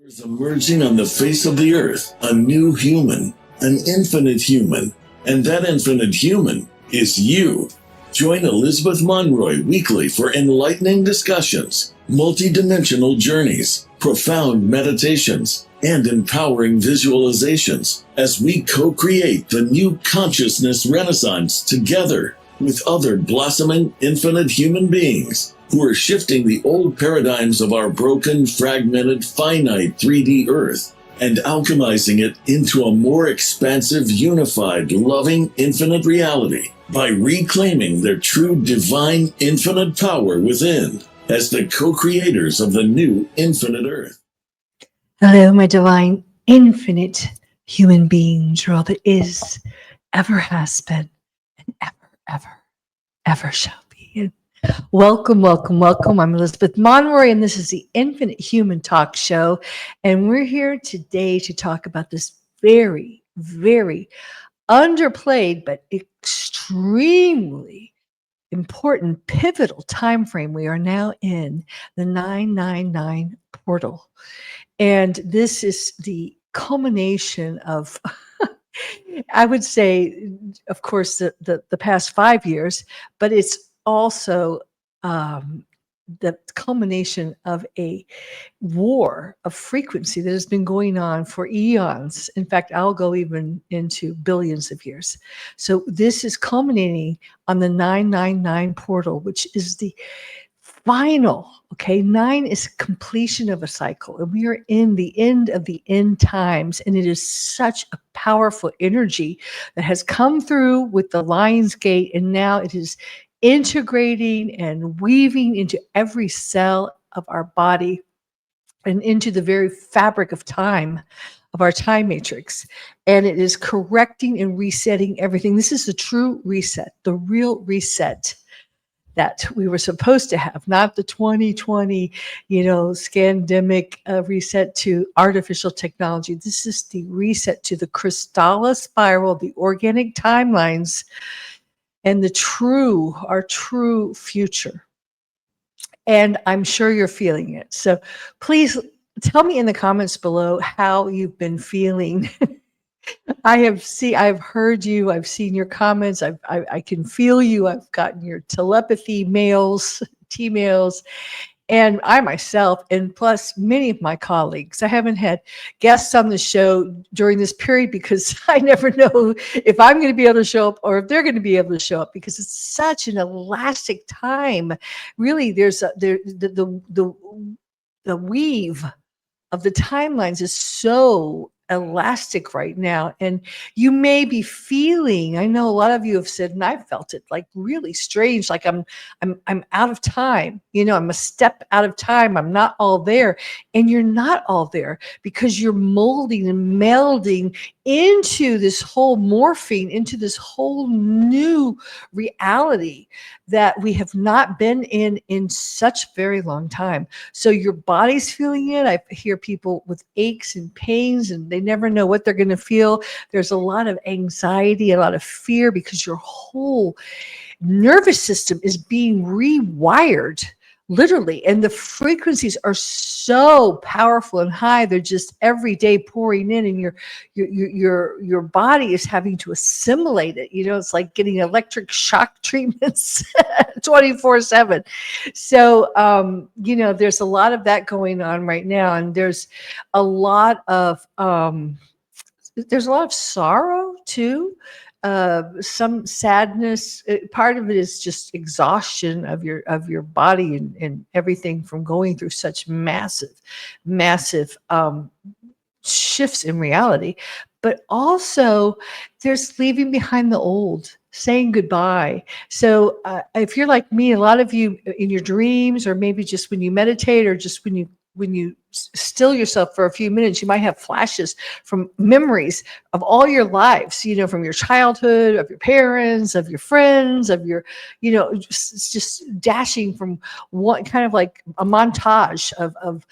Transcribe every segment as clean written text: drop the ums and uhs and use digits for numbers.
There's emerging on the face of the earth a new human, an infinite human, and that infinite human is you. Join Elizabeth Monroy weekly for enlightening discussions, multidimensional journeys, profound meditations, and empowering visualizations as we co-create the new consciousness renaissance together with other blossoming infinite human beings who are shifting the old paradigms of our broken, fragmented, finite 3D Earth and alchemizing it into a more expansive, unified, loving, infinite reality by reclaiming their true divine, infinite power within as the co-creators of the new infinite Earth. Hello, my divine, infinite human beings, you're all that is, ever has been, and ever shall be. Welcome, welcome, welcome. I'm Elizabeth Monroy, and this is the Infinite Human Talk Show. And we're here today to talk about this very, very underplayed, but extremely important, pivotal time frame. We are now in the 999 portal. And this is the culmination of, I would say, of course, the past 5 years, but it's also the culmination of a war of frequency that has been going on for eons. In fact, I'll go even into billions of years. So this is culminating on the 999 portal, which is the final, okay? 9 is completion of a cycle, and we are in the end of the end times, and it is such a powerful energy that has come through with the Lion's Gate, and now it is integrating and weaving into every cell of our body and into the very fabric of time, of our time matrix. And it is correcting and resetting everything. This is the true reset, the real reset that we were supposed to have, not the 2020, scandemic reset to artificial technology. This is the reset to the crystalline spiral, the organic timelines, and our true future. And I'm sure you're feeling it. So please tell me in the comments below how you've been feeling. I've heard you, I've seen your comments, I can feel you, I've gotten your telepathy mails, T-mails, and I myself, and plus many of my colleagues. I haven't had guests on the show during this period because I never know if I'm going to be able to show up or if they're going to be able to show up, because it's such an elastic time. Really, the weave of the timelines is so elastic right now, and you may be feeling, I know a lot of you have said, and I've felt it, like really strange, like I'm out of time, I'm a step out of time, I'm not all there. And you're not all there, because you're molding and melding into this whole morphing, into this whole new reality that we have not been in such very long time. So your body's feeling it. I hear people with aches and pains, and they never know what they're going to feel. There's a lot of anxiety, a lot of fear, because your whole nervous system is being rewired, literally. And the frequencies are so powerful and high. They're just every day pouring in, and your body is having to assimilate it. It's like getting electric shock treatments 24/7. So, there's a lot of that going on right now. And there's a lot of sorrow too. Some sadness. Part of it is just exhaustion of your body and everything from going through such massive shifts in reality. But also there's leaving behind the old, saying goodbye. So if you're like me, a lot of you in your dreams, or maybe just when you meditate, or just when you still yourself for a few minutes, you might have flashes from memories of all your lives, from your childhood, of your parents, of your friends, of your, just dashing from one, kind of like a montage of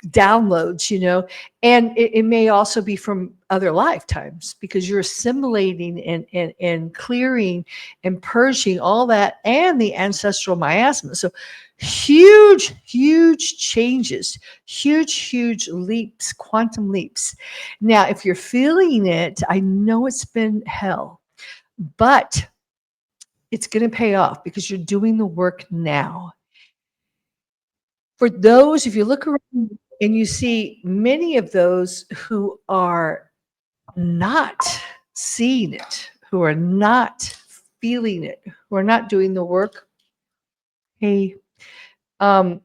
downloads, and it may also be from other lifetimes, because you're assimilating and clearing and purging all that and the ancestral miasma. So huge changes, huge leaps, quantum leaps. Now, if you're feeling it, I know it's been hell, but it's going to pay off because you're doing the work now. For those, if you look around and you see many of those who are not seeing it, who are not feeling it, who are not doing the work, hey, I'm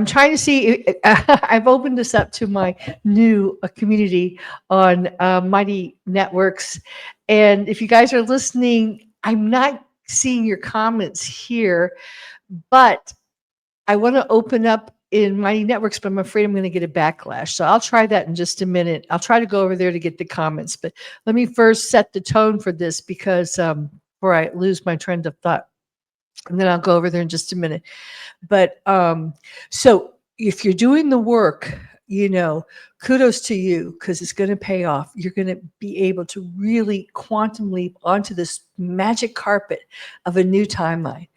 trying to see. I've opened this up to my new community on Mighty Networks. And if you guys are listening, I'm not seeing your comments here, but I want to open up in Mighty Networks, but I'm afraid I'm going to get a backlash. So I'll try that in just a minute. I'll try to go over there to get the comments. But let me first set the tone for this because before I lose my trend of thought. And then I'll go over there in just a minute. But so if you're doing the work, kudos to you because it's going to pay off. You're going to be able to really quantum leap onto this magic carpet of a new timeline.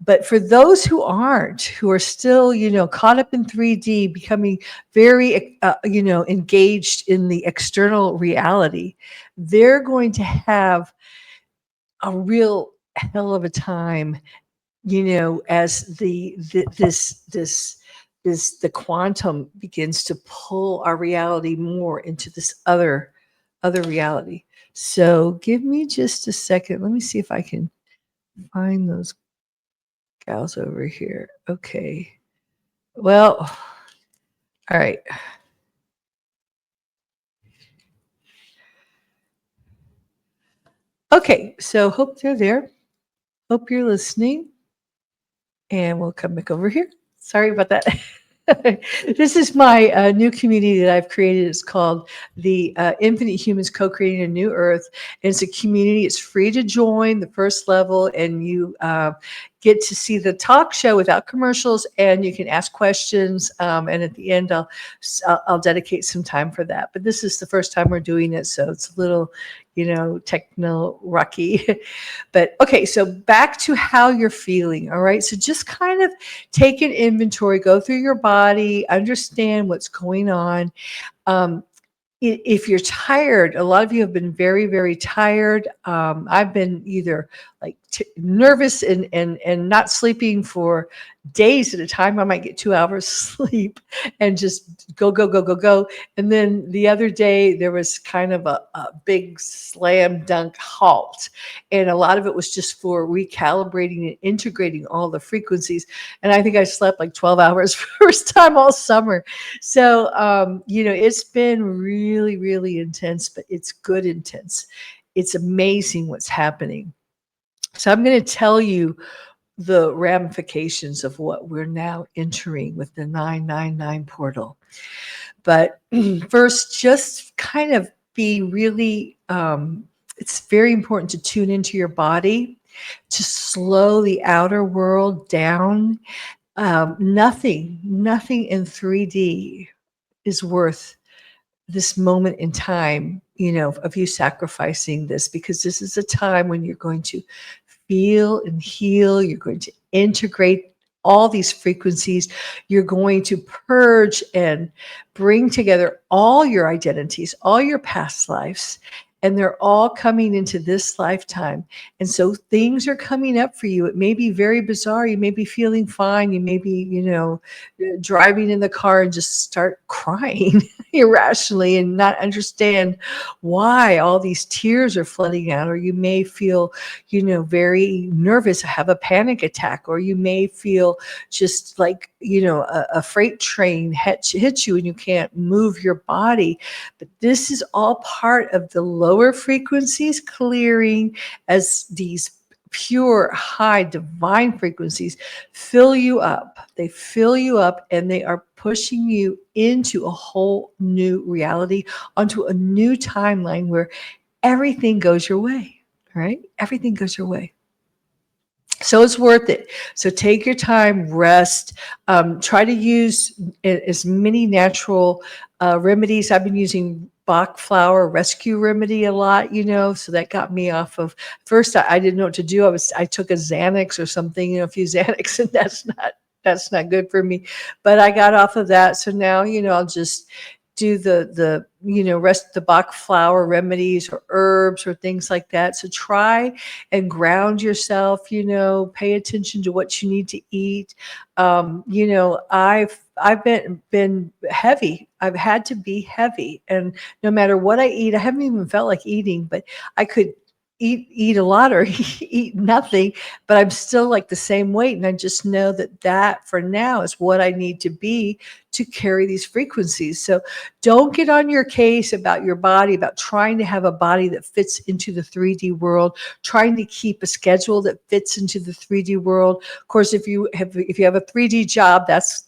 But for those who aren't, who are still, caught up in 3D, becoming very, engaged in the external reality, they're going to have a real hell of a time as the quantum begins to pull our reality more into this other reality. So give me just a second. Let me see if I can find those gals over here. Okay. Well, all right. Okay, so hope they're there. Hope you're listening. And we'll come back over here. Sorry about that. This is my new community that I've created. It's called the Infinite Humans Co-Creating a New Earth. And it's a community. It's free to join the first level, and you get to see the talk show without commercials, and you can ask questions. And at the end, I'll dedicate some time for that. But this is the first time we're doing it, so it's a little, techno-rocky. But okay, so back to how you're feeling. All right, so just kind of take an inventory, go through your body, understand what's going on. If you're tired, a lot of you have been very, very tired. I've been either like nervous and not sleeping for days at a time. I might get 2 hours sleep and just go. And then the other day there was kind of a big slam dunk halt. And a lot of it was just for recalibrating and integrating all the frequencies. And I think I slept like 12 hours first time all summer. So, it's been really, really intense, but it's good intense. It's amazing what's happening. So I'm going to tell you the ramifications of what we're now entering with the 999 portal. But first, just kind of be really, it's very important to tune into your body, to slow the outer world down. Nothing in 3D is worth this moment in time, of you sacrificing this, because this is a time when you're going to feel and heal. You're going to integrate all these frequencies. You're going to purge and bring together all your identities, all your past lives, and they're all coming into this lifetime. And so things are coming up for you. It may be very bizarre. You may be feeling fine. You may be, driving in the car and just start crying irrationally and not understand why all these tears are flooding out. Or you may feel, very nervous, have a panic attack, or you may feel just like, a freight train hits you and you can't move your body. But this is all part of the lower frequencies clearing as these pure, high, divine frequencies fill you up. They fill you up and they are pushing you into a whole new reality, onto a new timeline where everything goes your way, right? Everything goes your way. So it's worth it. So take your time, rest, try to use as many natural remedies. I've been using Bach flower rescue remedy a lot, so that got me off of, first I didn't know what to do. I took a Xanax or something, a few Xanax, and that's not That's not good for me. But I got off of that. So now, I'll just do the rest of the Bach flower remedies or herbs or things like that. So try and ground yourself, pay attention to what you need to eat. I've been heavy. I've had to be heavy. And no matter what I eat, I haven't even felt like eating, but I could eat a lot or eat nothing, but I'm still like the same weight. And I just know that for now is what I need to be to carry these frequencies. So don't get on your case about your body, about trying to have a body that fits into the 3D world, trying to keep a schedule that fits into the 3D world. Of course, if you have a 3D job, that's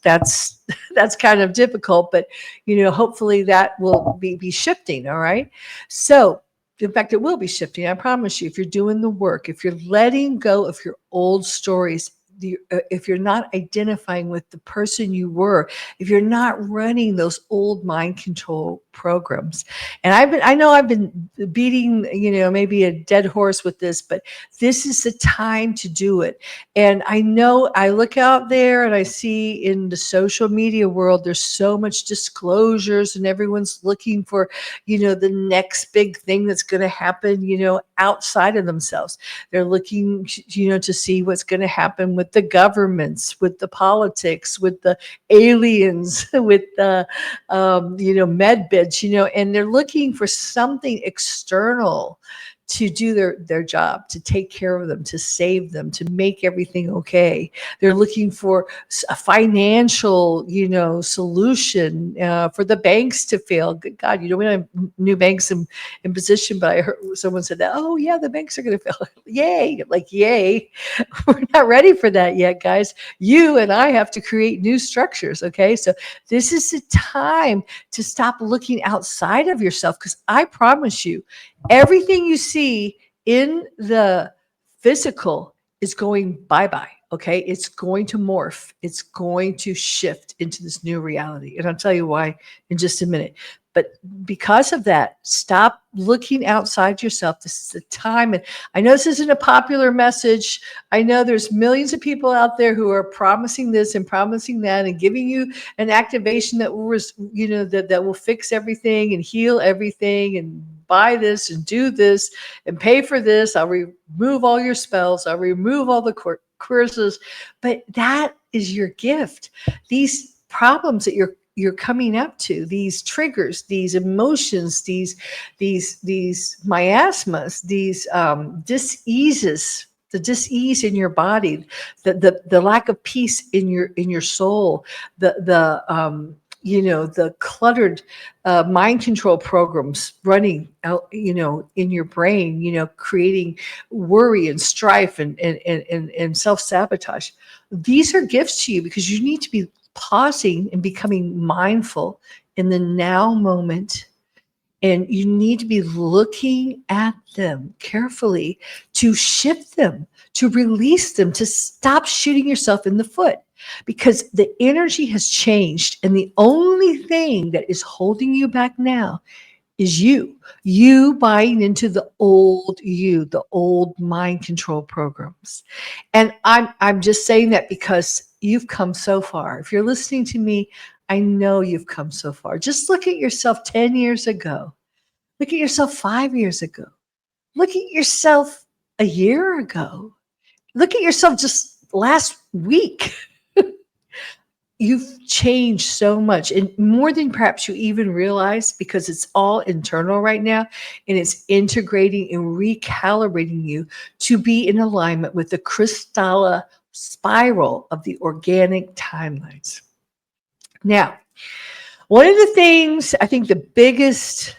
kind of difficult, but hopefully that will be shifting. All right. So in fact, it will be shifting. I promise you, if you're doing the work, if you're letting go of your old stories, if you're not identifying with the person you were, if you're not running those old mind control programs. And I know I've been beating, maybe a dead horse with this, but this is the time to do it. And I know I look out there and I see in the social media world, there's so much disclosures and everyone's looking for, the next big thing that's going to happen, outside of themselves. They're looking, to see what's going to happen with the governments, with the politics, with the aliens, with the, med beds, and they're looking for something external to do their job, to take care of them, to save them, to make everything okay. They're looking for a financial, solution for the banks to fail. Good God, we don't have new banks in position, but I heard someone said that, oh yeah, the banks are going to fail. Yay, like yay. We're not ready for that yet, guys. You and I have to create new structures, okay? So this is the time to stop looking outside of yourself, because I promise you, everything you see in the physical is going bye-bye, okay? It's going to morph. It's going to shift into this new reality. And I'll tell you why in just a minute. But because of that, stop looking outside yourself. This is the time. And I know this isn't a popular message. I know there's millions of people out there who are promising this and promising that and giving you an activation that will, that will fix everything and heal everything and buy this and do this and pay for this. I'll remove all your spells. I'll remove all the curses. But that is your gift. These problems that you're coming up to, these triggers, these emotions, these miasmas, these dis-eases, the dis-ease in your body, the lack of peace in your soul, the cluttered mind control programs running out, in your brain, creating worry and strife and self-sabotage. These are gifts to you because you need to be pausing and becoming mindful in the now moment. And you need to be looking at them carefully to shift them, to release them, to stop shooting yourself in the foot, because the energy has changed. And the only thing that is holding you back now is you buying into the old you, the old mind control programs. And I'm just saying that because you've come so far. If you're listening to me, I know you've come so far. Just look at yourself 10 years ago. Look at yourself 5 years ago. Look at yourself a year ago. Look at yourself just last week. You've changed so much, and more than perhaps you even realize, because it's all internal right now, and it's integrating and recalibrating you to be in alignment with the crystal spiral of the organic timelines. Now, one of the things I think the biggest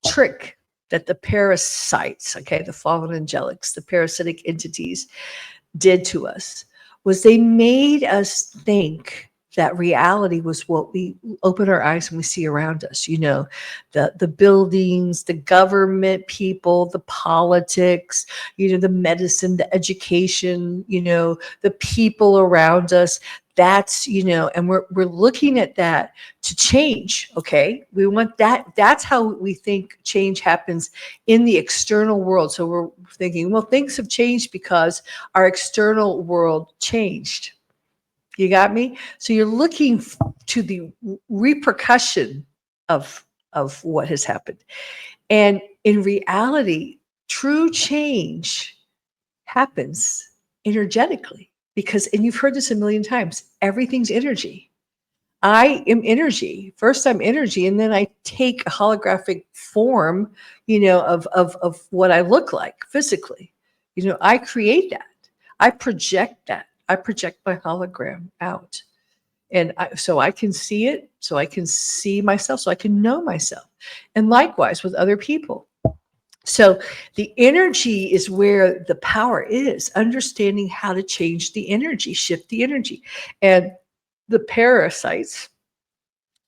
trick that the parasites, okay, the fallen angelics, the parasitic entities did to us was they made us think that reality was what we open our eyes and we see around us, the buildings, the government people, the politics, the medicine, the education, the people around us. That's, and we're looking at that to change. Okay. We want that. That's how we think change happens in the external world. So we're thinking, well, things have changed because our external world changed. You got me? So you're looking to the repercussion of what has happened. And in reality, true change happens energetically because, and you've heard this a million times, everything's energy. I am energy. First, I'm energy, and then I take a holographic form, of what I look like physically. I create that. I project that. I project my hologram out. And so I can see it, so I can see myself, so I can know myself. And likewise with other people. So the energy is where the power is, understanding how to change the energy, shift the energy. And the parasites,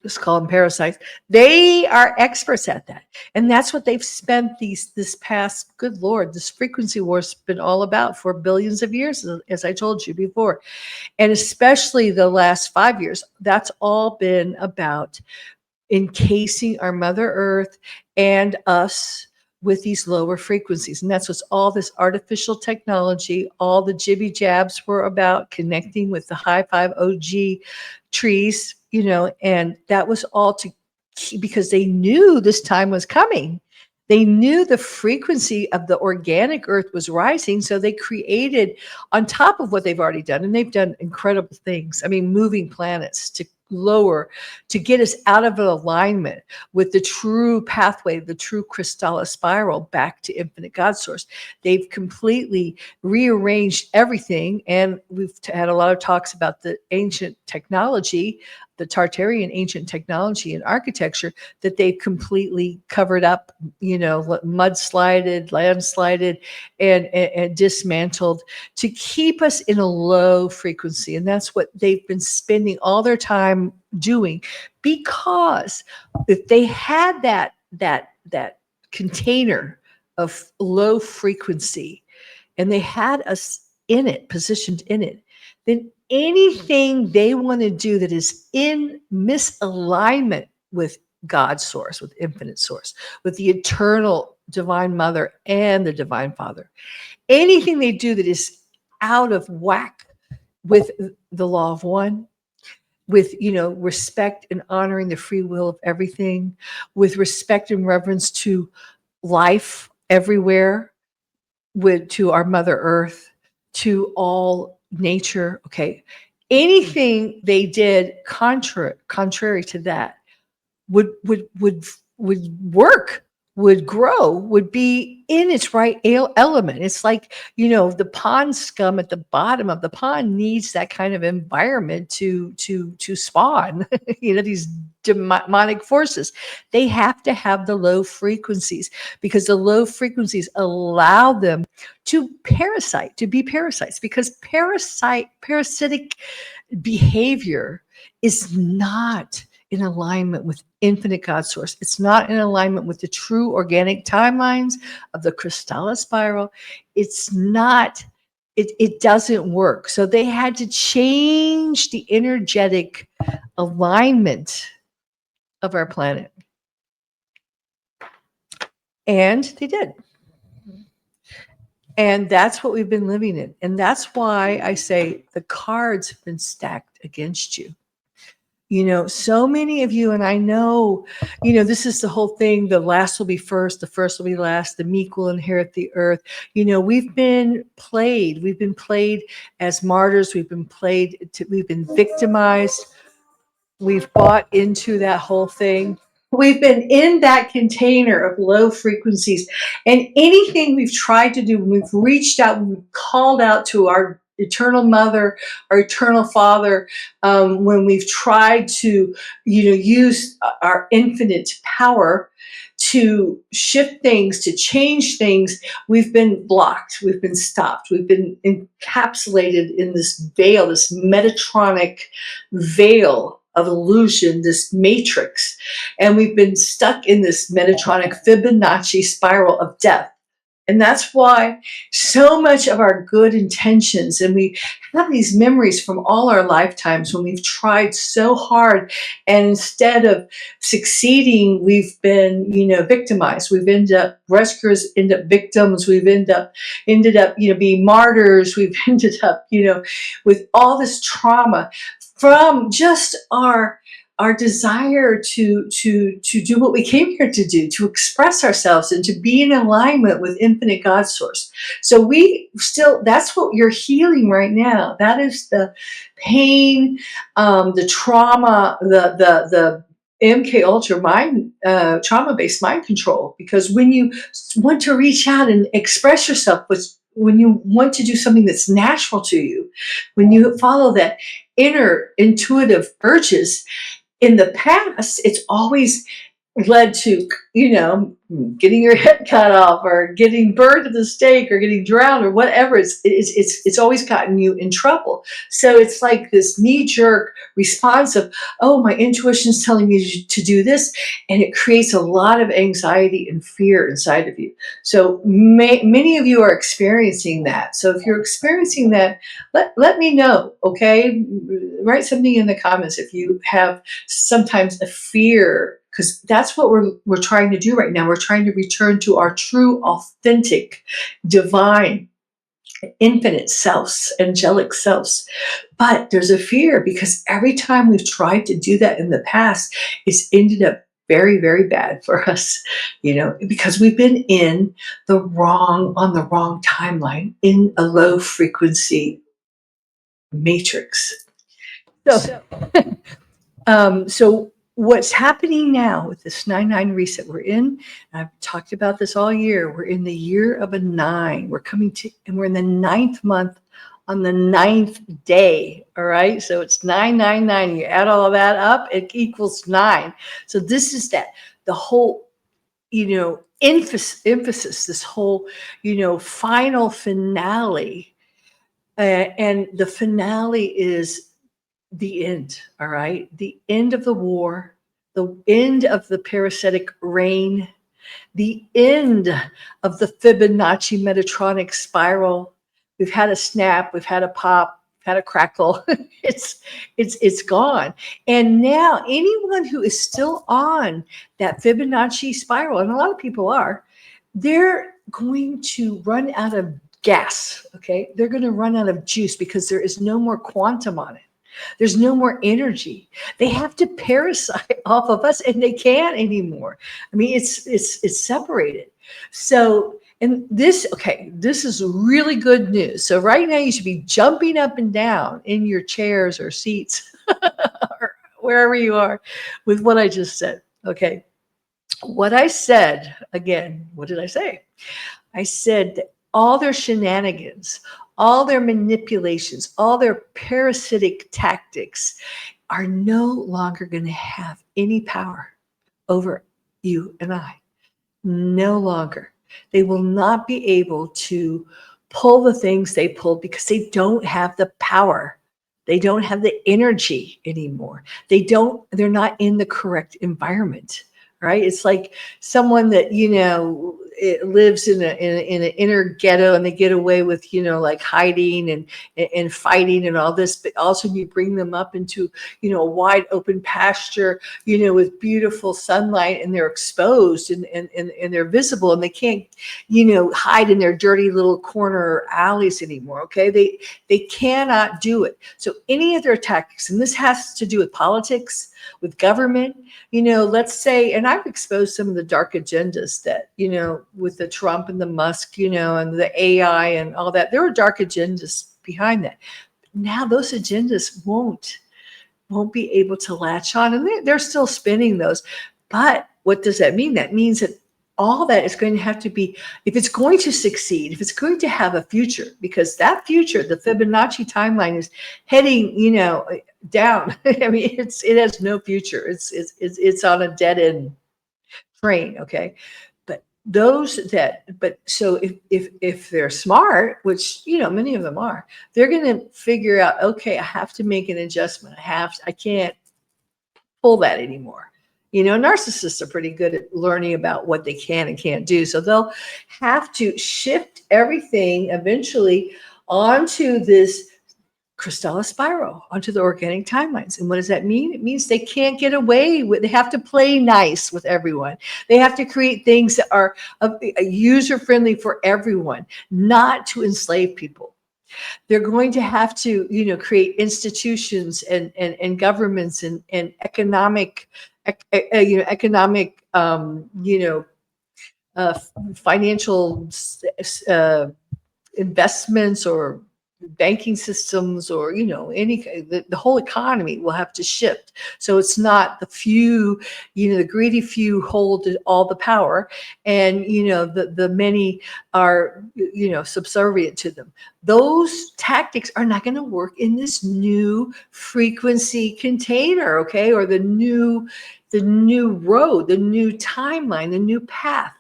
let's call them parasites, they are experts at that. And that's what they've spent this past, good Lord, this frequency war's been all about for billions of years, as I told you before. And especially the last 5 years, that's all been about encasing our Mother Earth and us with these lower frequencies. And that's what's all this artificial technology, all the jibby jabs were about, connecting with the high five OG trees, and that was all to because they knew this time was coming. They knew the frequency of the organic earth was rising. So they created, on top of what they've already done, and they've done incredible things. I mean, moving planets to lower, to get us out of an alignment with the true pathway, the true crystalline spiral back to infinite God source. They've completely rearranged everything. And we've had a lot of talks about the ancient technology, the Tartarian ancient technology and architecture that they've completely covered up, mudslided, landslided, and dismantled to keep us in a low frequency. And that's what they've been spending all their time doing, because if they had that container of low frequency and they had us in it, positioned in it, then anything they want to do that is in misalignment with God's source, with infinite source, with the eternal divine mother and the divine father, anything they do that is out of whack with the law of one, with respect and honoring the free will of everything, with respect and reverence to life everywhere, to our Mother Earth, to all nature. Okay, anything they did contrary to that would work, would grow, would be in its right element. It's like, the pond scum at the bottom of the pond needs that kind of environment to spawn, these demonic forces. They have to have the low frequencies, because the low frequencies allow them to be parasites, because parasitic behavior is not in alignment with infinite God source. It's not in alignment with the true organic timelines of the crystalline spiral. It's not, it doesn't work. So they had to change the energetic alignment of our planet. And they did. And that's what we've been living in. And that's why I say the cards have been stacked against you. So many of you, and I know, this is the whole thing. The last will be first, the first will be last, the meek will inherit the earth. We've been played. We've been played as martyrs. We've been we've been victimized. We've bought into that whole thing. We've been in that container of low frequencies. And anything we've tried to do, we've reached out, we've called out to our eternal mother, our eternal father, when we've tried to, use our infinite power to shift things, to change things, we've been blocked, we've been stopped, we've been encapsulated in this veil, this Metatronic veil of illusion, this matrix. And we've been stuck in this Metatronic Fibonacci spiral of death. And that's why so much of our good intentions, and we have these memories from all our lifetimes when we've tried so hard, and instead of succeeding, we've been, victimized. We've ended up rescuers, end up victims. We've ended up, being martyrs. We've ended up, with all this trauma from just our desire to do what we came here to do, to express ourselves and to be in alignment with infinite God source. So that's what you're healing right now. That is the pain, the trauma, the MK Ultra mind, trauma-based mind control. Because when you want to reach out and express yourself, when you want to do something that's natural to you, when you follow that inner intuitive urges, in the past, it's always led to, getting your head cut off or getting burned at the stake or getting drowned or whatever. It's always gotten you in trouble. So it's like this knee-jerk response of, oh, my intuition's telling me to do this. And it creates a lot of anxiety and fear inside of you. So many of you are experiencing that. So if you're experiencing that, let me know, okay? Write something in the comments if you have sometimes a fear, because that's what we're trying to do right now. We're trying to return to our true, authentic, divine, infinite selves, angelic selves. But there's a fear because every time we've tried to do that in the past, it's ended up very, very bad for us, because we've been on the wrong timeline, in a low frequency matrix. So what's happening now with this 9/9 reset we're in, I've talked about this all year, we're in the year of a 9. And we're in the 9th month on the 9th day. All right. So it's 999. You add all of that up, it equals 9. So this is the whole, emphasis, this whole, final finale. And the finale is the end, all right? The end of the war, the end of the parasitic reign, the end of the Fibonacci Metatronic spiral. We've had a snap, we've had a pop, we've had a crackle. It's gone. And now anyone who is still on that Fibonacci spiral, and a lot of people are, they're going to run out of gas, okay? They're going to run out of juice because there is no more quantum on it. There's no more energy. They have to parasite off of us, and they can't anymore. I mean, it's separated. So, and this is really good news. So right now you should be jumping up and down in your chairs or seats or wherever you are with what I just said. Okay. What I said, again, what did I say? I said that all their shenanigans, all their manipulations, all their parasitic tactics are no longer going to have any power over you and I. No longer. They will not be able to pull the things they pulled because they don't have the power. They don't have the energy anymore. They're not in the correct environment. Right? It's like someone that, it lives in an inner ghetto, and they get away with, like hiding and fighting and all this, but also you bring them up into, a wide open pasture, with beautiful sunlight, and they're exposed and they're visible, and they can't, hide in their dirty little corner alleys anymore. Okay. They cannot do it. So any of their tactics, and this has to do with politics, with government, let's say, and I've exposed some of the dark agendas that, with the Trump and the Musk, and the AI and all that, there are dark agendas behind that. Now those agendas won't be able to latch on, and they're still spinning those. But what does that mean? That means that all that is going to have to be, if it's going to succeed, if it's going to have a future, because that future, the Fibonacci timeline, is heading, down. I mean, it has no future. It's on a dead end. train. Okay. But so if they're smart, which, many of them are, they're going to figure out, okay, I have to make an adjustment. I can't pull that anymore. Narcissists are pretty good at learning about what they can and can't do. So they'll have to shift everything eventually onto this Crystalla spiral, onto the organic timelines. And what does that mean? It means they can't get away with, they have to play nice with everyone. They have to create things that are user friendly for everyone, not to enslave people. They're going to have to, create institutions and governments and economic, economic, financial investments or banking systems, or the whole economy will have to shift. So it's not the few, the greedy few hold all the power, and the many are subservient to them. Those tactics are not going to work in this new frequency container, okay, or the new road, the new timeline, the new path.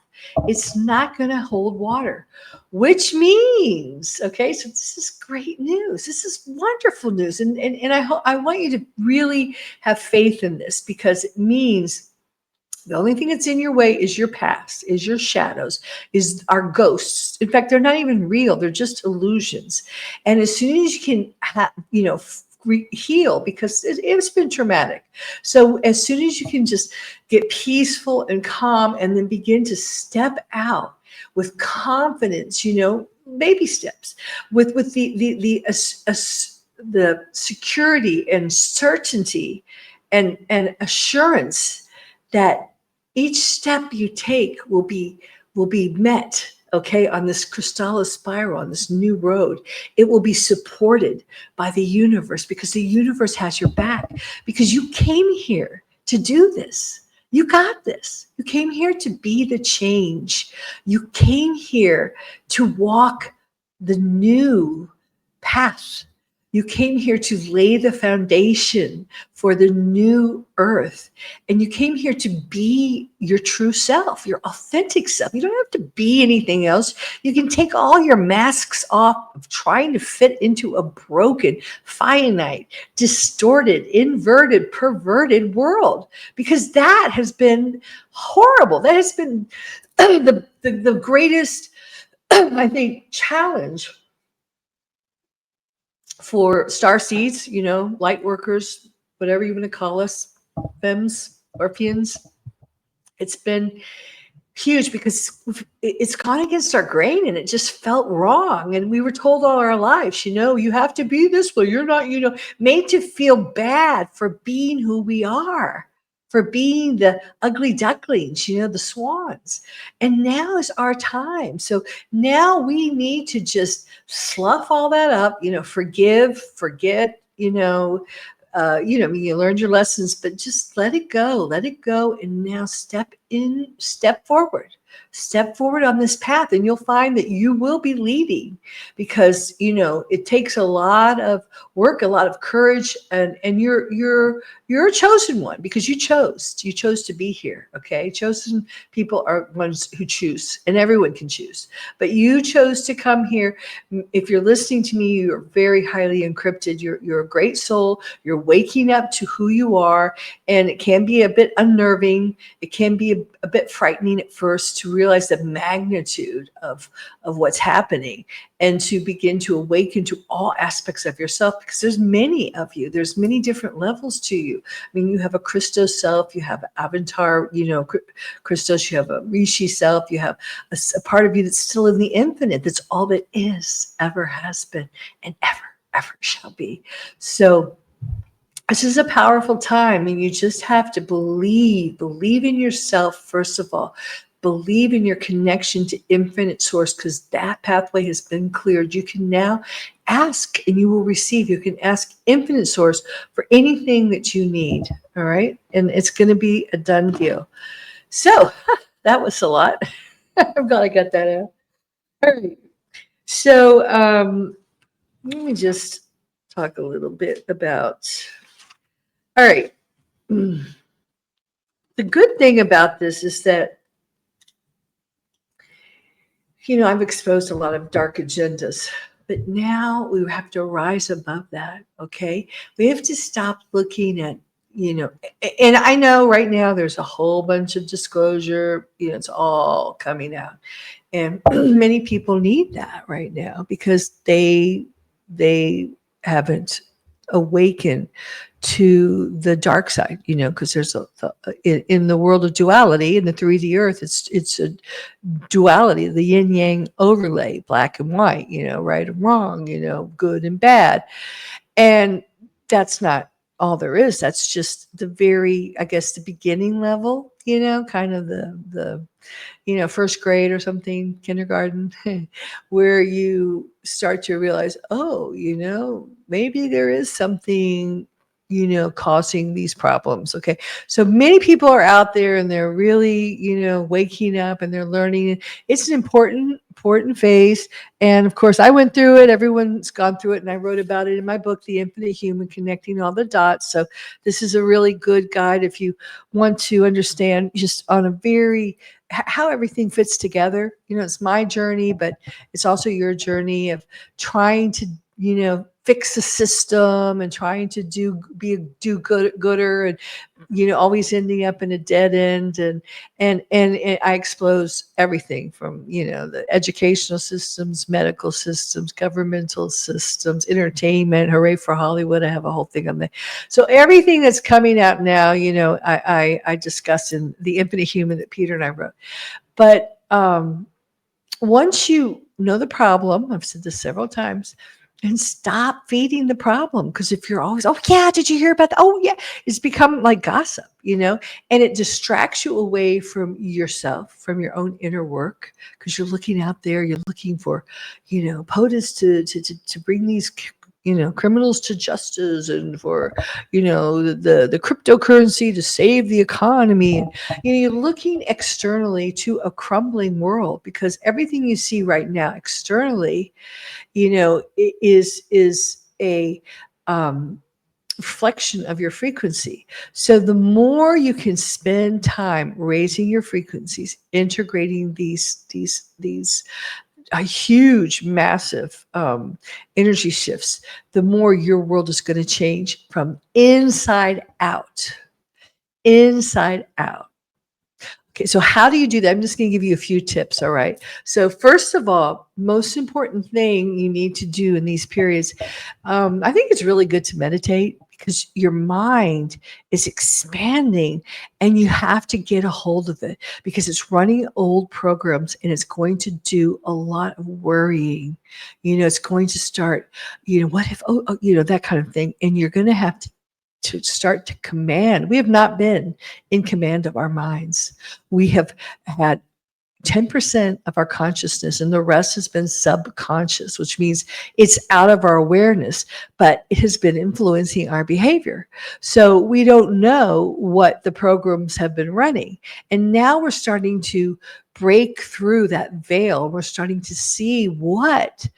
It's not going to hold water, which means, okay, so this is great news. This is wonderful news. And I want you to really have faith in this, because it means the only thing that's in your way is your past, is your shadows, is our ghosts. In fact, they're not even real. They're just illusions. And as soon as you can, heal, because it's been traumatic. So as soon as you can just get peaceful and calm, and then begin to step out with confidence, baby steps, with the security and certainty and assurance that each step you take will be met, okay, on this Crystalla spiral, on this new road. It will be supported by the universe, because the universe has your back, because you came here to do this. You got this. You came here to be the change. You came here to walk the new path. You came here to lay the foundation for the new earth. And you came here to be your true self, your authentic self. You don't have to be anything else. You can take all your masks off of trying to fit into a broken, finite, distorted, inverted, perverted world, because that has been horrible. That has been the greatest, I think, challenge for star seeds, light workers, whatever you want to call us, femmes, orpheans. It's been huge, because it's gone against our grain, and it just felt wrong. And we were told all our lives, you have to be this way. You're not, made to feel bad for being who we are, for being the ugly ducklings, the swans. And now is our time. So now we need to just slough all that up, forgive, forget, you learned your lessons, but just let it go, and now step forward on this path, and you'll find that you will be leading, because it takes a lot of work, a lot of courage, and you're a chosen one, because you chose to be here. Okay, chosen people are ones who choose, and everyone can choose, but you chose to come here. If you're listening to me, you're very highly encrypted. You're a great soul. You're waking up to who you are, and it can be a bit unnerving. It can be a bit frightening at first to realize the magnitude of what's happening, and to begin to awaken to all aspects of yourself, because there's many of you. There's many different levels to you. I mean, you have a Christos self, you have an avatar, Christos, you have a Rishi self, you have a part of you that's still in the infinite. That's all that is, ever has been, and ever shall be. So this is a powerful time, and you just have to believe in yourself, first of all. Believe in your connection to infinite source, because that pathway has been cleared. You can now ask, and you will receive. You can ask infinite source for anything that you need. All right. And it's going to be a done deal. So that was a lot. I'm glad I got that out. All right. So let me just talk a little bit about, all right. the good thing about this is that, I've exposed a lot of dark agendas, but now we have to rise above that. Okay. We have to stop looking at, and I know right now there's a whole bunch of disclosure, it's all coming out. And many people need that right now because they haven't awakened to the dark side, because there's in the world of duality, in the 3D earth, it's a duality, the yin yang overlay, black and white, right and wrong, good and bad. And that's not all there is. That's just the very, I guess, the beginning level, kind of the first grade or something, kindergarten, where you start to realize, oh, maybe there is something, causing these problems. Okay. So many people are out there and they're really, waking up and they're learning. It's an important phase. And of course, I went through it. Everyone's gone through it. And I wrote about it in my book, The Infinite Human, Connecting All the Dots. So this is a really good guide if you want to understand just on a very how everything fits together. It's my journey, but it's also your journey of trying to, fix the system and trying to do gooder and, always ending up in a dead end. And I expose everything from, the educational systems, medical systems, governmental systems, entertainment, hooray for Hollywood. I have a whole thing on that. So everything that's coming out now, I discussed in The Infinite Human that Peter and I wrote. But once you know the problem, I've said this several times, and stop feeding the problem. Because if you're always, oh yeah, did you hear about that? Oh yeah, it's become like gossip, and it distracts you away from yourself, from your own inner work. Because you're looking out there, you're looking for, POTUS to bring these criminals to justice, and for the cryptocurrency to save the economy. And you're looking externally to a crumbling world, because everything you see right now externally is a reflection of your frequency. So the more you can spend time raising your frequencies, integrating these huge, massive energy shifts, the more your world is going to change from inside out. Inside out. Okay, so how do you do that? I'm just going to give you a few tips, all right? So first of all, most important thing you need to do in these periods, I think it's really good to meditate, because your mind is expanding and you have to get a hold of it, because it's running old programs and it's going to do a lot of worrying. It's going to start, what if, that kind of thing. And you're going to have to start to command. We have not been in command of our minds. We have had 10% of our consciousness, and the rest has been subconscious, which means it's out of our awareness, but it has been influencing our behavior. So we don't know what the programs have been running. And now we're starting to break through that veil. We're starting to see what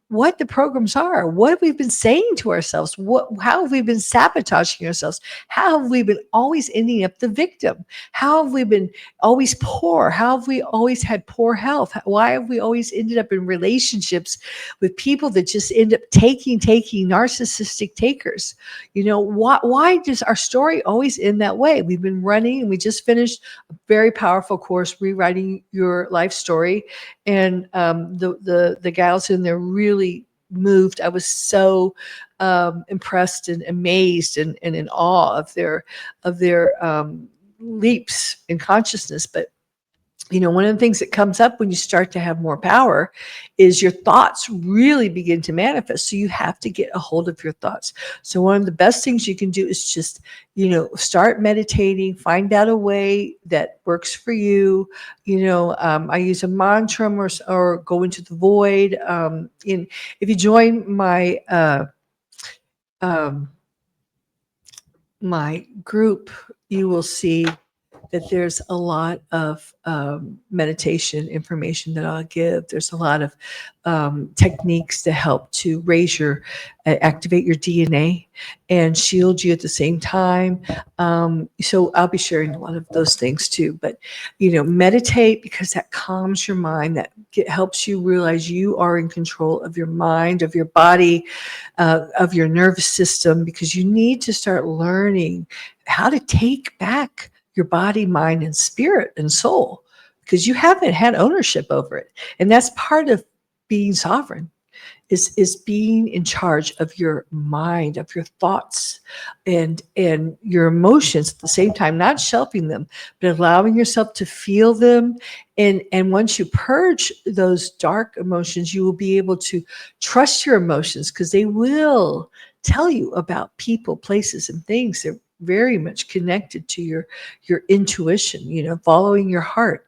the programs are, what we've been saying to ourselves, how have we been sabotaging ourselves, how have we been always ending up the victim, how have we been always poor, how have we always had poor health, why have we always ended up in relationships with people that just end up taking narcissistic takers. Why does our story always end that way? We've been running, and we just finished a very powerful course, Rewriting Your Life Story, and the gals in there really moved. I was so impressed and amazed and in awe of their leaps in consciousness. But one of the things that comes up when you start to have more power is your thoughts really begin to manifest. So you have to get a hold of your thoughts. So one of the best things you can do is just, start meditating, find out a way that works for you. I use a mantra or go into the void. If you join my my group, you will see that there's a lot of meditation information that I'll give. There's a lot of techniques to help to raise your, activate your DNA and shield you at the same time. So I'll be sharing a lot of those things too. But, meditate, because that calms your mind, that helps you realize you are in control of your mind, of your body, of your nervous system, because you need to start learning how to take back your body, mind, and spirit and soul, because you haven't had ownership over it. And that's part of being sovereign, is being in charge of your mind, of your thoughts, and your emotions at the same time, not shelving them, but allowing yourself to feel them. And once you purge those dark emotions, you will be able to trust your emotions, because they will tell you about people, places, and things. They're very much connected to your intuition, following your heart.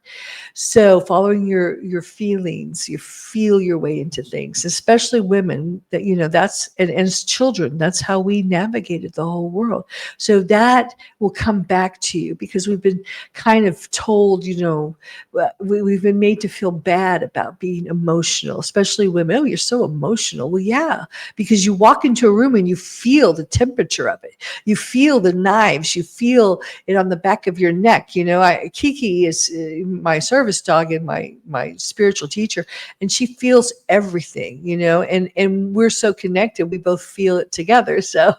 So following your feelings, you feel your way into things, especially women, that, that's, and as children, that's how we navigated the whole world. So that will come back to you, because we've been kind of told, we've been made to feel bad about being emotional, especially women. Oh, you're so emotional. Well, yeah, because you walk into a room and you feel the temperature of it. You feel the knives, you feel it on the back of your neck. Kiki is my service dog and my spiritual teacher, and she feels everything, and we're so connected. We both feel it together. So,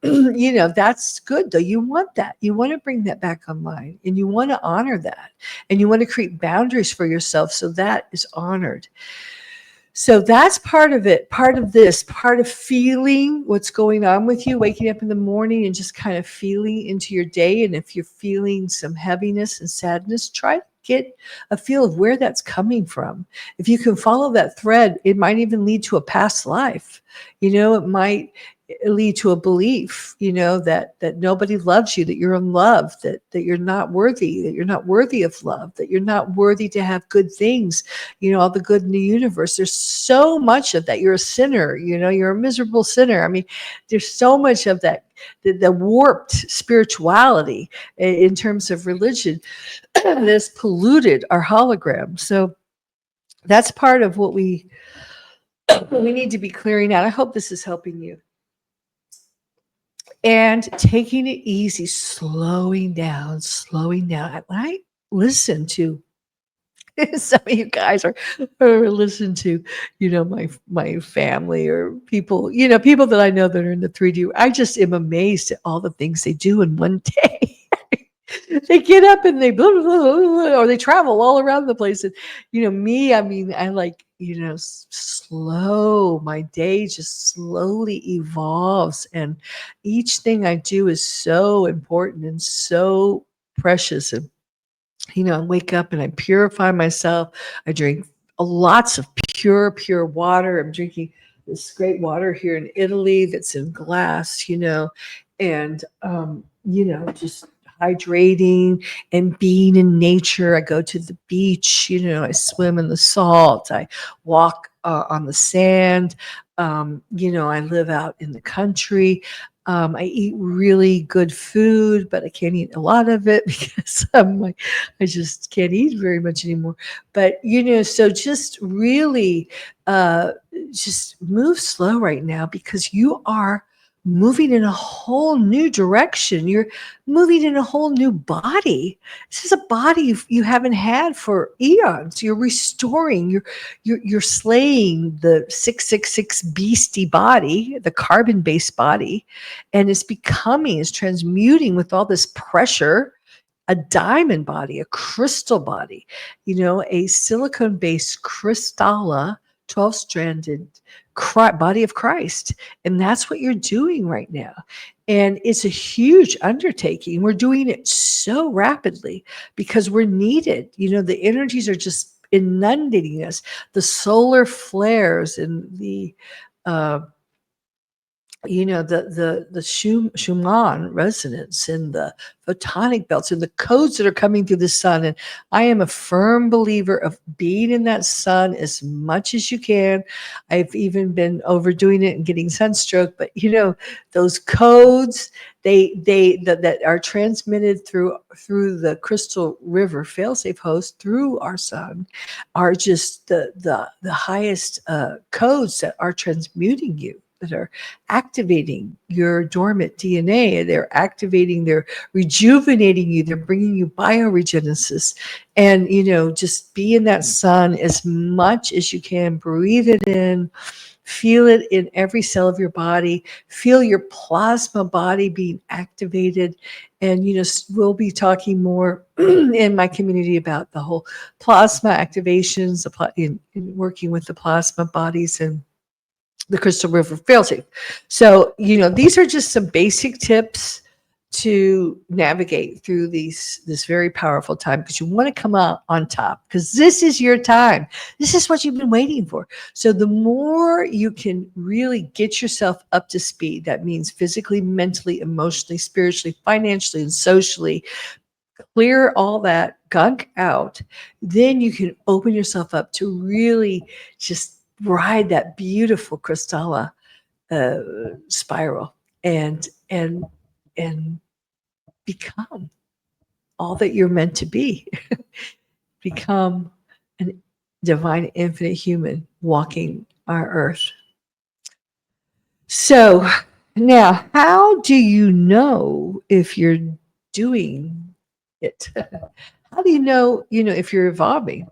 that's good though. You want that. You want to bring that back online, and you want to honor that, and you want to create boundaries for yourself, so that is honored. So that's part of it, part of this, part of feeling what's going on with you, waking up in the morning and just kind of feeling into your day. And if you're feeling some heaviness and sadness, try to get a feel of where that's coming from. If you can follow that thread, it might even lead to a past life. It might lead to a belief, that nobody loves you, that you're unloved, that you're not worthy, that you're not worthy of love, that you're not worthy to have good things, all the good in the universe. There's so much of that. You're a sinner, you're a miserable sinner. I mean, there's so much of that, the warped spirituality in terms of religion that's polluted our hologram. So that's part of what we need to be clearing out. I hope this is helping you. And taking it easy, slowing down. When I listen to some of you guys or listen to, my family or people, people that I know that are in the 3D, I just am amazed at all the things they do in one day. They get up and they blah, blah, blah, blah, or they travel all around the place. And, me, I mean, I like, slow, my day just slowly evolves. And each thing I do is so important and so precious. And, I wake up and I purify myself. I drink lots of pure water. I'm drinking this great water here in Italy that's in glass, and, just hydrating and being in nature. I go to the beach, I swim in the salt. I walk on the sand. I live out in the country. I eat really good food, but I can't eat a lot of it because I just can't eat very much anymore. But, so just really just move slow right now, because you are moving in a whole new direction. You're moving in a whole new body. This is a body you haven't had for eons. You're restoring, you're slaying the 666 beastie body, the carbon-based body, and it's transmuting with all this pressure, a diamond body, a crystal body, a silicone-based crystalla, 12-stranded body of Christ. And that's what you're doing right now. And it's a huge undertaking. We're doing it so rapidly because we're needed. The energies are just inundating us. The solar flares and the the Schumann resonance and the photonic belts and the codes that are coming through the sun. And I am a firm believer of being in that sun as much as you can. I've even been overdoing it and getting sunstroke, but those codes, that are transmitted through the crystal river failsafe host through our sun are just the highest codes that are transmuting you, that are activating your dormant DNA. They're rejuvenating you. They're bringing you bioregenesis. And, just be in that sun as much as you can. Breathe it in. Feel it in every cell of your body. Feel your plasma body being activated. And, we'll be talking more in my community about the whole plasma activations, in working with the plasma bodies and the crystal river failsafe. So, these are just some basic tips to navigate through this very powerful time, because you want to come out on top, because this is your time. This is what you've been waiting for. So the more you can really get yourself up to speed, that means physically, mentally, emotionally, spiritually, financially, and socially, clear all that gunk out, then you can open yourself up to really just ride that beautiful Kristalla spiral and become all that you're meant to be. Become a divine, infinite human walking our earth. So now, how do you know if you're doing it? How do you know, if you're evolving?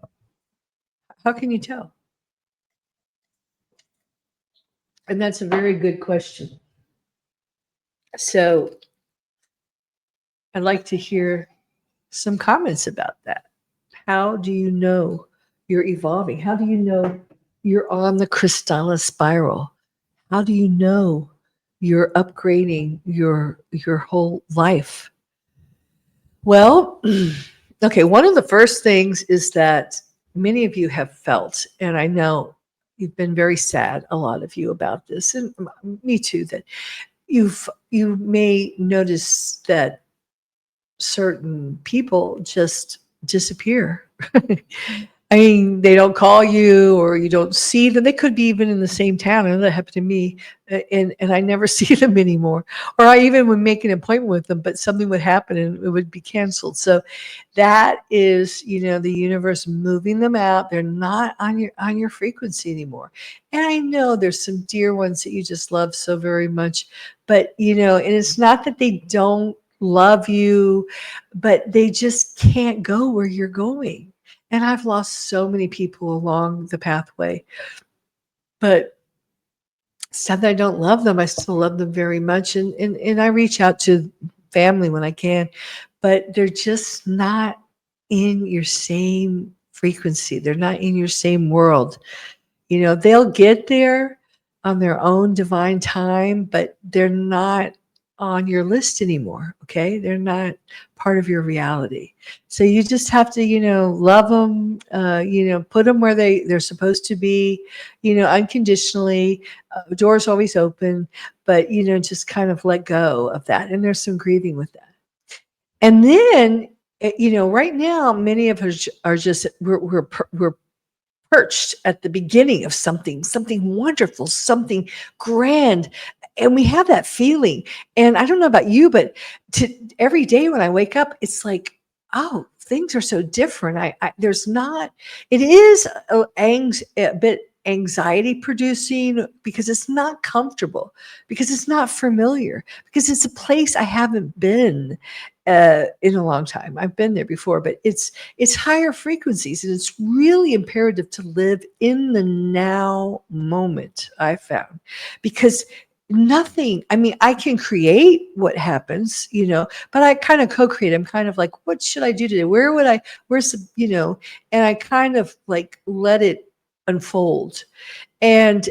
How can you tell? And that's a very good question. So I'd like to hear some comments about that. How do you know you're evolving? How do you know you're on the Kristalla spiral? How do you know you're upgrading your whole life? Well, okay, one of the first things is that many of you have felt, and I know you've been very sad, a lot of you, about this, and me too, that you may notice that certain people just disappear. I mean, they don't call you, or you don't see them. They could be even in the same town. I know that happened to me, and I never see them anymore. Or I even would make an appointment with them, but something would happen and it would be canceled. So that is, the universe moving them out. They're not on your frequency anymore. And I know there's some dear ones that you just love so very much, but and it's not that they don't love you, but they just can't go where you're going. And I've lost so many people along the pathway, but it's not that I don't love them. I still love them very much. And I reach out to family when I can, but they're just not in your same frequency. They're not in your same world. They'll get there on their own divine time, but they're not on your list anymore. Okay. They're not part of your reality. So you just have to, love them, put them where they're supposed to be, unconditionally. Doors always open, but, just kind of let go of that. And there's some grieving with that. And then, right now, many of us are just, we're perched at the beginning of something wonderful, something grand. And we have that feeling. And I don't know about you, but every day when I wake up, it's like, oh, things are so different. It is a bit anxiety producing, because it's not comfortable, because it's not familiar, because it's a place I haven't been in a long time. I've been there before, but it's higher frequencies, and it's really imperative to live in the now moment, I found, because I can create what happens, but I kind of co-create. I'm kind of like, what should I do today? And I kind of like let it unfold. And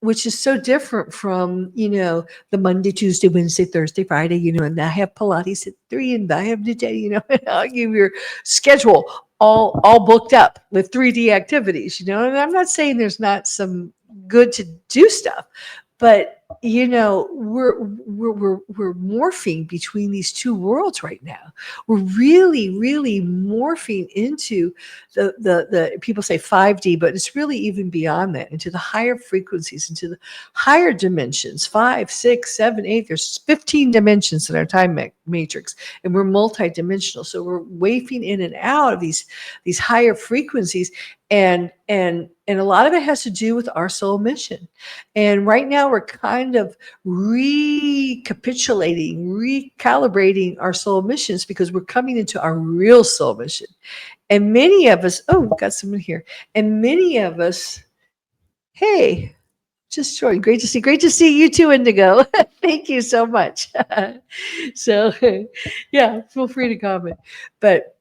which is so different from, the Monday, Tuesday, Wednesday, Thursday, Friday, and I have Pilates at 3, and I have today, and I'll give your schedule all booked up with 3D activities, and I'm not saying there's not some good to do stuff, but we're morphing between these two worlds right now. We're really morphing into the people say 5D, but it's really even beyond that, into the higher frequencies, into the higher dimensions, 5, 6, 7, 8. There's 15 dimensions in our time matrix, and we're multidimensional. So we're wafting in and out of these higher frequencies, and a lot of it has to do with our soul mission. And right now we're kind of recalibrating our soul missions, because we're coming into our real soul mission. And many of us, oh, we've got someone here. And many of us, hey, just joined. Great to see you too, Indigo. Thank you so much. So yeah, feel free to comment. But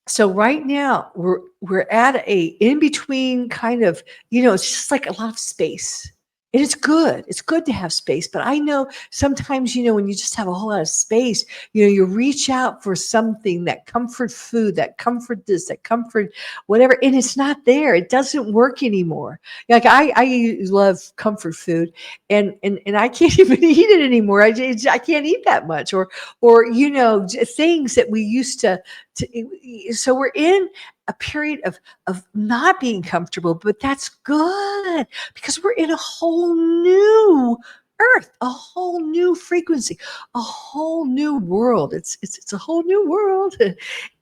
so right now we're at a in between kind of, it's just like a lot of space. And it's good. It's good to have space. But I know sometimes, when you just have a whole lot of space, you reach out for something, that comfort food, that comfort this, that comfort whatever, and it's not there. It doesn't work anymore. Like I love comfort food, and I can't even eat it anymore. I can't eat that much, or things that we used to. So we're in a period of not being comfortable, but that's good, because we're in a whole new earth, a whole new frequency, a whole new world. It's a whole new world,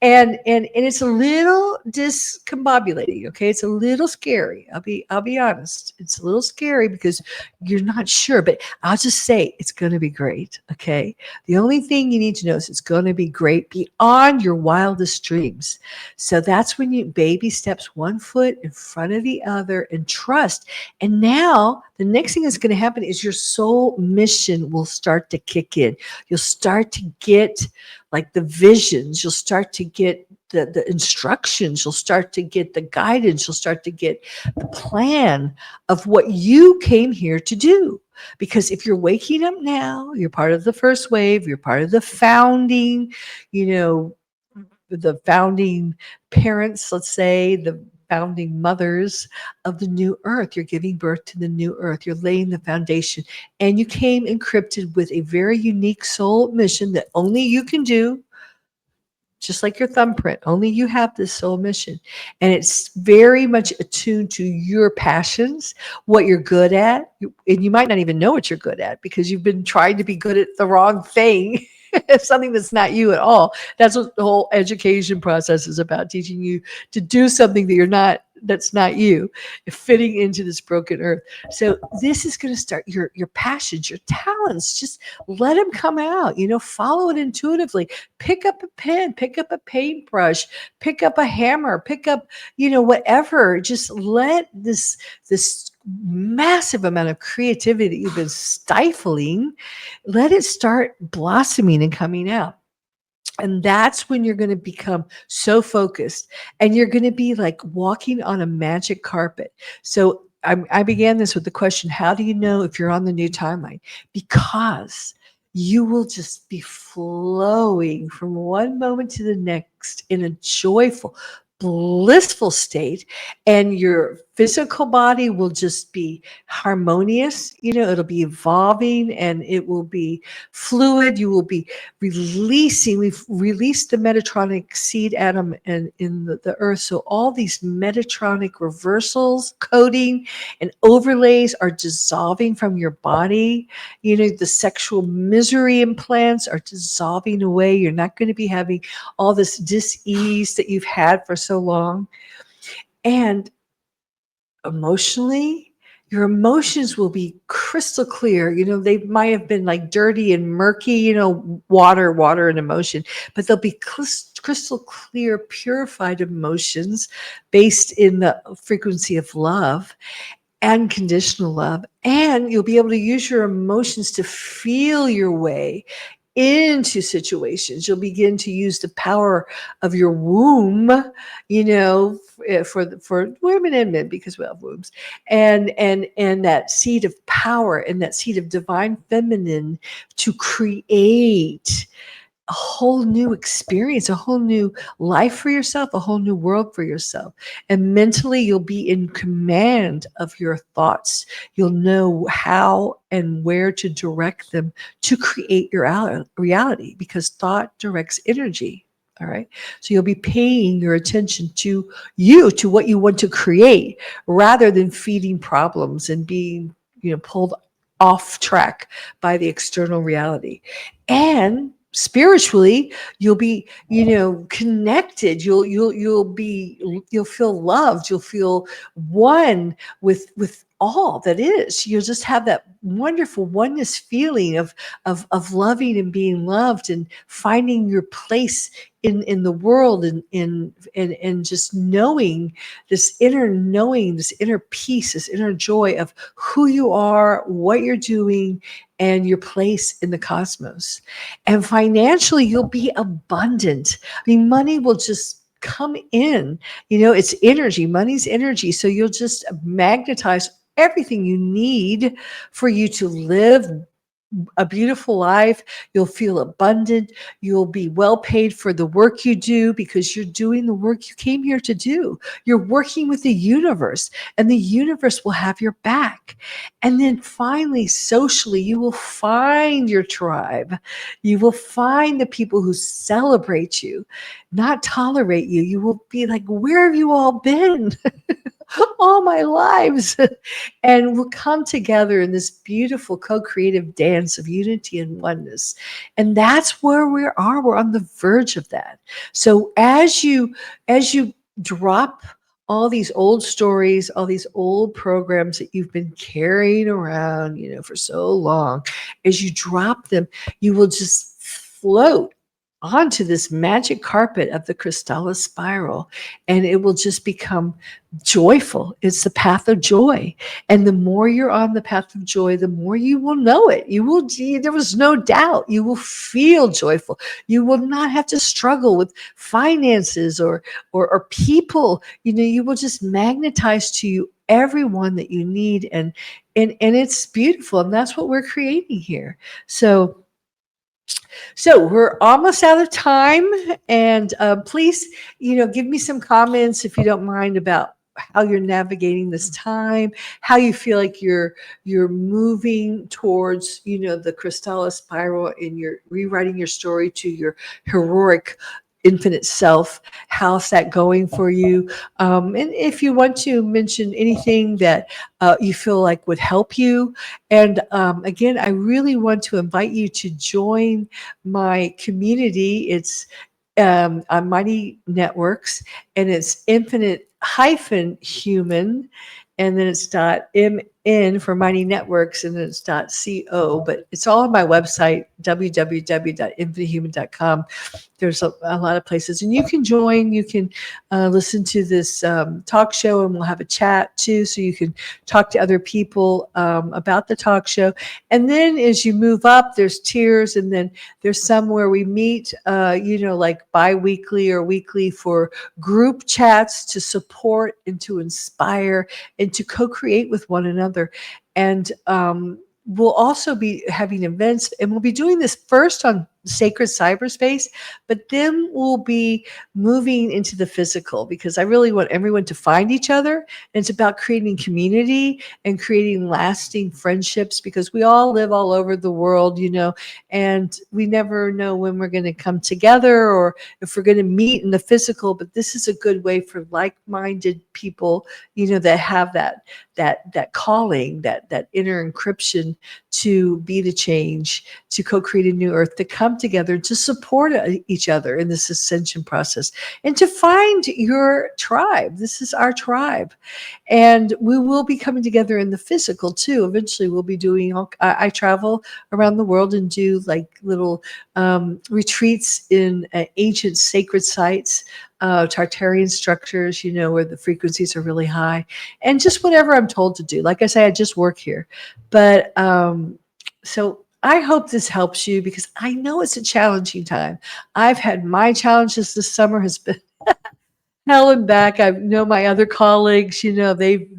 and it's a little discombobulating. Okay, it's a little scary. I'll be honest. It's a little scary because you're not sure, but I'll just say it's going to be great. Okay, the only thing you need to know is it's going to be great beyond your wildest dreams. So that's when you baby steps, one foot in front of the other, and trust. And now the next thing that's going to happen is your soul mission will start to kick in. You'll start to get like the visions. You'll start to get the instructions. You'll start to get the guidance. You'll start to get the plan of what you came here to do. Because if you're waking up now, you're part of the first wave, you're part of the founding, the founding parents, let's say, the founding mothers of the new earth. You're giving birth to the new earth. You're laying the foundation. And you came encrypted with a very unique soul mission that only you can do, just like your thumbprint. Only you have this soul mission. And it's very much attuned to your passions, what you're good at. And you might not even know what you're good at, because you've been trying to be good at the wrong thing. Something that's not you at all. That's what the whole education process is about, teaching you to do something that's not you, fitting into this broken earth. So this is going to start your passions, your talents. Just let them come out. Follow it intuitively. Pick up a pen, pick up a paintbrush, pick up a hammer, pick up whatever. Just let this massive amount of creativity that you've been stifling, let it start blossoming and coming out. And that's when you're going to become so focused, and you're going to be like walking on a magic carpet. So I began this with the question, how do you know if you're on the new timeline? Because you will just be flowing from one moment to the next in a joyful, blissful state, and your physical body will just be harmonious. It'll be evolving, and it will be fluid. You will be releasing. We've released the Metatronic seed atom and in the earth. So all these Metatronic reversals, coding, and overlays are dissolving from your body. The sexual misery implants are dissolving away. You're not going to be having all this dis-ease that you've had for so long. And emotionally, your emotions will be crystal clear. They might have been like dirty and murky, water and emotion, but they'll be crystal clear, purified emotions based in the frequency of love and conditional love. And you'll be able to use your emotions to feel your way into situations. You'll begin to use the power of your womb, for women and men, because we have wombs, and that seed of power and that seed of divine feminine to create a whole new experience, a whole new life for yourself, a whole new world for yourself. And mentally, you'll be in command of your thoughts. You'll know how and where to direct them to create your reality, because thought directs energy. All right. So you'll be paying your attention to you, to what you want to create, rather than feeding problems and being, pulled off track by the external reality. And spiritually, you'll be, connected. You'll feel loved. You'll feel one with all that is. You'll just have that wonderful oneness feeling of loving and being loved, and finding your place in the world, and just knowing, this inner peace, this inner joy of who you are, what you're doing, and your place in the cosmos. And financially, you'll be abundant. I mean, money will just come in. It's energy. Money's energy. So you'll just magnetize everything you need for you to live a beautiful life. You'll feel abundant. You'll be well paid for the work you do, because you're doing the work you came here to do. You're working with the universe, and the universe will have your back. And then finally, socially, you will find your tribe. You will find the people who celebrate you, not tolerate you. You will be like, where have you all been? All my lives. And we'll come together in this beautiful co-creative dance of unity and oneness. And that's where we are. We're on the verge of that. So as you drop all these old stories, all these old programs that you've been carrying around, for so long, as you drop them, you will just float onto this magic carpet of the Crystallis spiral, and it will just become joyful. It's the path of joy. And the more you're on the path of joy, the more you will know it. There was no doubt. You will feel joyful. You will not have to struggle with finances or people. You will just magnetize to you everyone that you need. And it's beautiful. And that's what we're creating here. So we're almost out of time, and please, give me some comments, if you don't mind, about how you're navigating this time, how you feel like you're moving towards, the Crystallis spiral, and you're rewriting your story to your heroic infinite self. How's that going for you? And if you want to mention anything that you feel like would help you. And again, I really want to invite you to join my community. It's on Mighty Networks, and it's infinite-human, and then it's .mn for Mighty Networks, and then it's .co, but it's all on my website, www.infinitehuman.com. There's a lot of places, and you can join. You can listen to this talk show, and we'll have a chat too, so you can talk to other people about the talk show. And then as you move up, there's tiers, and then there's some where we meet, like bi-weekly or weekly, for group chats to support and to inspire and to co-create with one another. And we'll also be having events, and we'll be doing this first on sacred cyberspace, but then we'll be moving into the physical, because I really want everyone to find each other. And it's about creating community and creating lasting friendships, because we all live all over the world, and we never know when we're going to come together or if we're going to meet in the physical. But this is a good way for like-minded people, that have that calling, that inner encryption to be the change, to co-create a new earth, to come together, to support each other in this ascension process, and to find your tribe. This is our tribe. And we will be coming together in the physical too. Eventually we'll be doing, I travel around the world and do like little retreats in ancient sacred sites, Tartarian structures, where the frequencies are really high, and just whatever I'm told to do. Like I say, I just work here. But so I hope this helps you, because I know it's a challenging time. I've had my challenges. This summer has been hell and back. I know my other colleagues, they've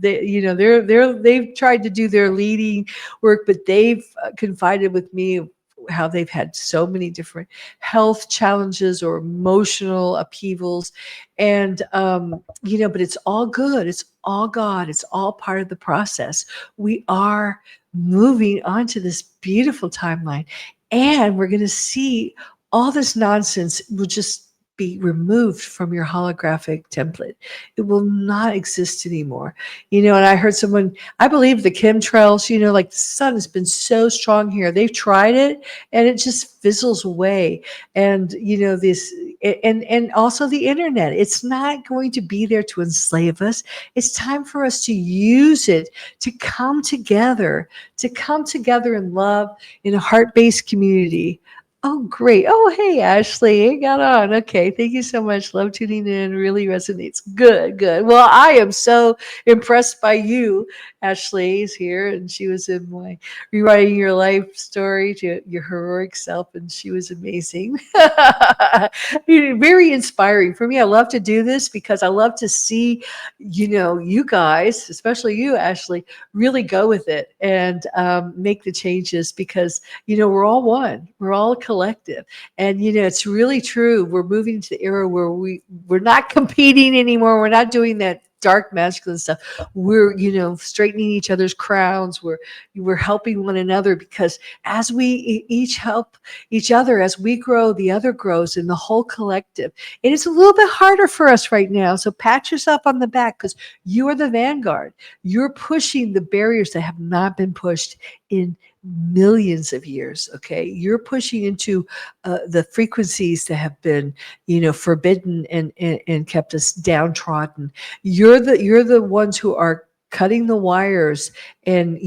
tried to do their leading work, but they've confided with me how they've had so many different health challenges or emotional upheavals. And, but it's all good. It's all God. It's all part of the process. We are moving on to this beautiful timeline, and we're going to see all this nonsense will just be removed from your holographic template. It will not exist anymore. And I heard someone, I believe the chemtrails, like the sun has been so strong here. They've tried it and it just fizzles away. And, this, and also the internet, it's not going to be there to enslave us. It's time for us to use it to come together in love, in a heart-based community. Oh, great. Oh, hey, Ashley. You got on. Okay. Thank you so much. Love tuning in. Really resonates. Good, good. Well, I am so impressed by you. Ashley is here, and she was in my rewriting your life story to your heroic self, and she was amazing. Very inspiring for me. I love to do this because I love to see, you guys, especially you, Ashley, really go with it and make the changes because, we're all one. We're all a collective. And, it's really true. We're moving to the era where we're not competing anymore. We're not doing that dark masculine stuff. We're, straightening each other's crowns. We're helping one another because as we each help each other, as we grow, the other grows in the whole collective. It is a little bit harder for us right now. So pat yourself on the back because you are the vanguard. You're pushing the barriers that have not been pushed in millions of years. Okay. You're pushing into the frequencies that have been, forbidden and kept us downtrodden. You're the ones who are cutting the wires and,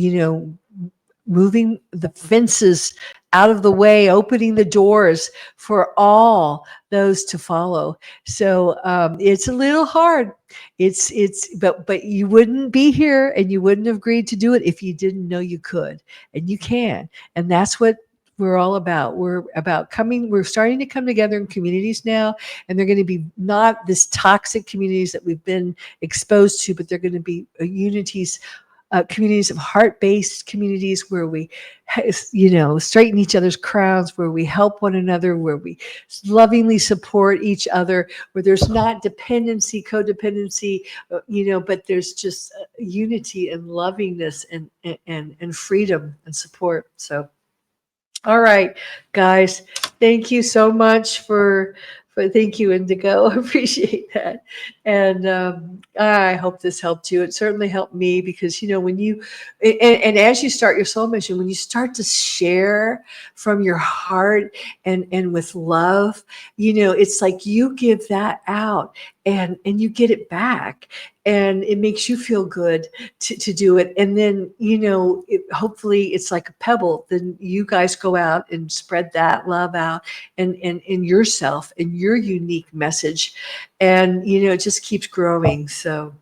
moving the fences out of the way, opening the doors for all those to follow. So it's a little hard. But you wouldn't be here and you wouldn't have agreed to do it if you didn't know you could, and you can. And that's what we're all about. We're starting to come together in communities now, and they're going to be not this toxic communities that we've been exposed to, but they're going to be communities of heart-based communities where we, straighten each other's crowns, where we help one another, where we lovingly support each other, where there's not dependency, codependency, but there's just unity and lovingness and freedom and support. So, all right, guys, thank you so much for thank you, Indigo. I appreciate that. And I hope this helped you. It certainly helped me because, when you, and as you start your soul mission, when you start to share from your heart and with love, it's like you give that out and you get it back. And it makes you feel good to do it. And then, hopefully it's like a pebble. Then you guys go out and spread that love out and yourself and your unique message. And, it just keeps growing. So,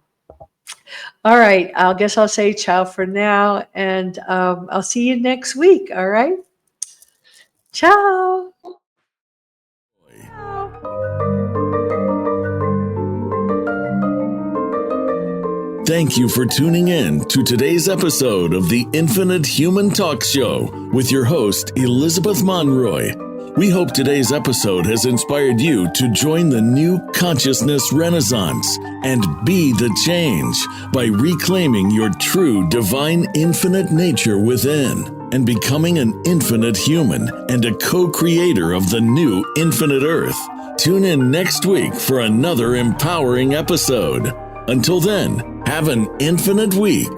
all right. I guess I'll say ciao for now. And I'll see you next week. All right. Ciao. Thank you for tuning in to today's episode of the Infinite Human Talk Show with your host, Elizabeth Monroy. We hope today's episode has inspired you to join the new consciousness renaissance and be the change by reclaiming your true divine infinite nature within and becoming an infinite human and a co-creator of the new infinite earth. Tune in next week for another empowering episode. Until then, have an infinite week.